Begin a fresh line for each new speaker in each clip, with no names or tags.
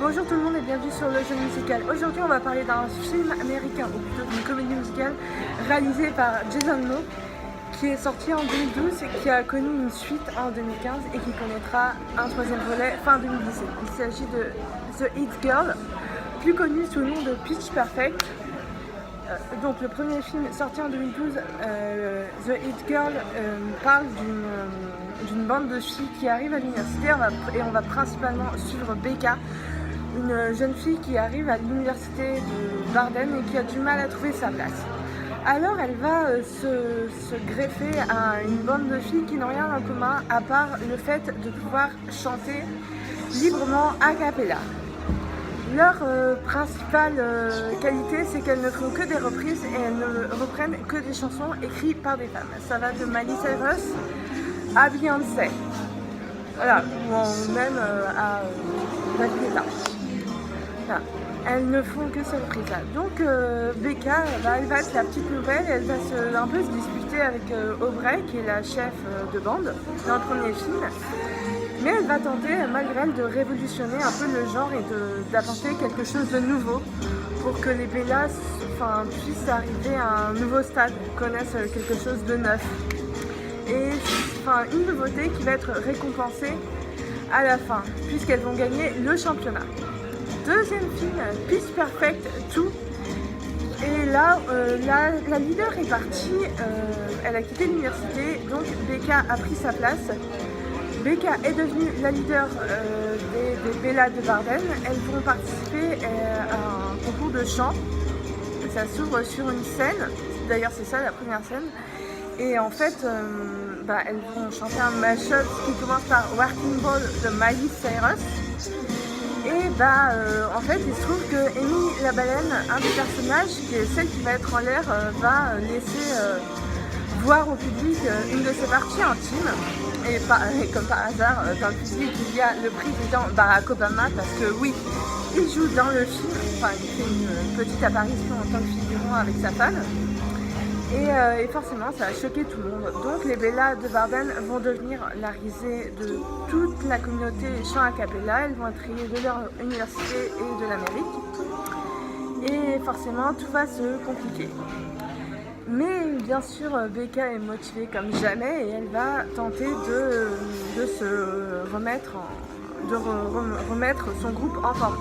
Bonjour tout le monde et bienvenue sur le jeu musical. Aujourd'hui on va parler d'un film américain, ou plutôt d'une comédie musicale réalisée par Jason Momoa, qui est sorti en 2012 et qui a connu une suite en 2015 et qui connaîtra un troisième volet fin 2017. Il s'agit de The It Girl, plus connu sous le nom de Pitch Perfect. Donc le premier film sorti en 2012, The It Girl, parle d'une bande de filles qui arrivent à l'université et on va principalement suivre Becca, une jeune fille qui arrive à l'université de Barden et qui a du mal à trouver sa place. Alors elle va se greffer à une bande de filles qui n'ont rien en commun à part le fait de pouvoir chanter librement a cappella. Leur principale qualité, c'est qu'elles ne font que des reprises et elles ne reprennent que des chansons écrites par des femmes. Ça va de Miley Cyrus à Beyoncé, voilà, ou même à David Guetta. Voilà. Elles ne font que ces reprises-là. Donc Becca, elle va être la petite nouvelle, elle va un peu se disputer avec Aubrey, qui est la chef de bande dans le premier film. Mais elle va tenter, malgré elle, de révolutionner un peu le genre et d'apporter quelque chose de nouveau pour que les Bellas puissent arriver à un nouveau stade, connaissent quelque chose de neuf. Et une nouveauté qui va être récompensée à la fin, puisqu'elles vont gagner le championnat. Deuxième film, Pitch Perfect 2. Et là, la leader est partie, elle a quitté l'université, donc Becca a pris sa place. Becca est devenue la leader des Bellas de Barden. Elles vont participer à un concours de chant. Ça s'ouvre sur une scène. D'ailleurs, c'est ça la première scène. Et en fait, elles vont chanter un mashup qui commence par Working Ball de Miley Cyrus. Et en fait, il se trouve que Amy la baleine, un des personnages, qui est celle qui va être en l'air, va laisser voir au public une de ses parties intimes. Et comme par hasard, dans le public, il y a le président Barack Obama, parce que oui, il joue dans le film, il fait une petite apparition en tant que figurant avec sa femme. Et forcément, ça a choqué tout le monde. Donc les Bellas de Barden vont devenir la risée de toute la communauté chant a cappella. Elles vont être rayées de leur université et de l'Amérique. Et forcément, tout va se compliquer. Mais bien sûr, Becca est motivée comme jamais et elle va tenter de se remettre, remettre son groupe en forme.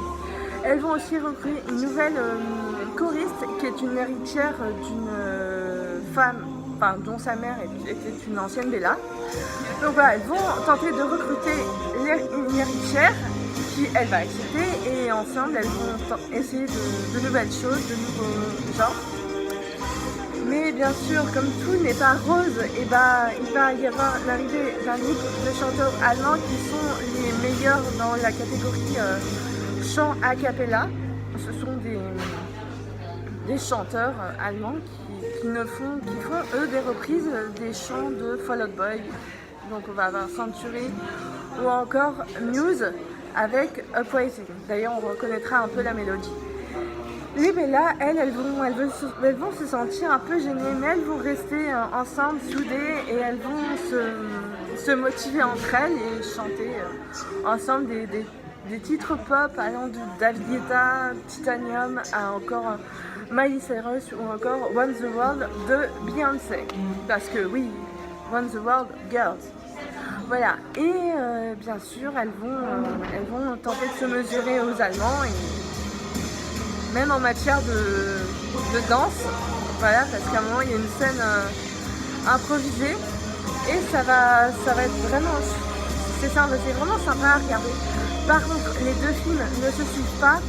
Elles vont aussi recruter une nouvelle choriste qui est une héritière d'une femme, dont sa mère était une ancienne Bella. Donc voilà, elles vont tenter de recruter une héritière qui elle va accepter et ensemble elles vont essayer de nouvelles choses, de nouveaux genres. Mais bien sûr, comme tout n'est pas rose, il va y avoir l'arrivée d'un groupe de chanteurs allemands qui sont les meilleurs dans la catégorie chant a cappella. Ce sont des chanteurs allemands qui font eux des reprises des chants de Fall Out Boy. Donc on va avoir Century ou encore Muse avec Uprising. D'ailleurs on reconnaîtra un peu la mélodie. Les Bellas, elles vont se sentir un peu gênées, mais elles vont rester ensemble, soudées, et elles vont se motiver entre elles et chanter ensemble des titres pop allant de David Guetta, Titanium à encore Miley Cyrus ou encore One the World de Beyoncé. Parce que oui, One the World Girls. Voilà, et bien sûr, elles vont tenter de se mesurer aux Allemands, et même en matière de danse, voilà, parce qu'à un moment, il y a une scène improvisée, et ça va être vraiment, c'est vraiment sympa à regarder. Par contre, les deux films ne se suivent pas,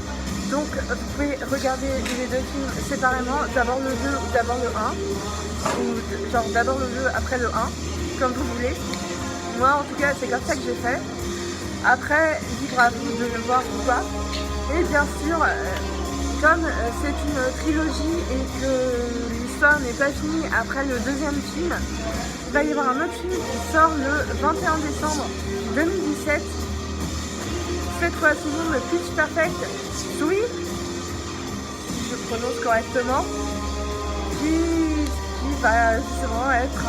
donc vous pouvez regarder les deux films séparément, d'abord le 2 ou d'abord le 1, ou genre d'abord le 2 après le 1, comme vous voulez. Moi en tout cas c'est comme ça que j'ai fait. Après, libre à vous de le voir ou pas. Et bien sûr, comme c'est une trilogie et que l'histoire n'est pas finie après le deuxième film, il va y avoir un autre film qui sort le 21 décembre 2017. Cette fois sous le nom de Pitch Perfect 3, si je prononce correctement, qui va justement être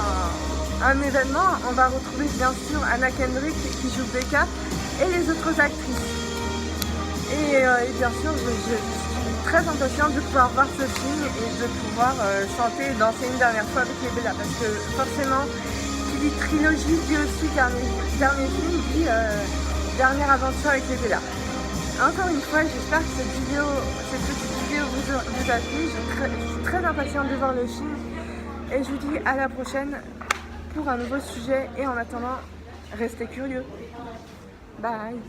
un événement. On va retrouver bien sûr Anna Kendrick qui joue Becca et les autres actrices. Et et bien sûr, je suis très impatiente de pouvoir voir ce film et de pouvoir chanter et danser une dernière fois avec les Bella. Parce que forcément, qui dit trilogie dit aussi dernier film, dit dernière aventure avec les Bella. Encore une fois, j'espère que cette petite vidéo vous a plu. Je suis très impatiente de voir le film. Et je vous dis à la prochaine pour un nouveau sujet. Et en attendant, restez curieux. Bye.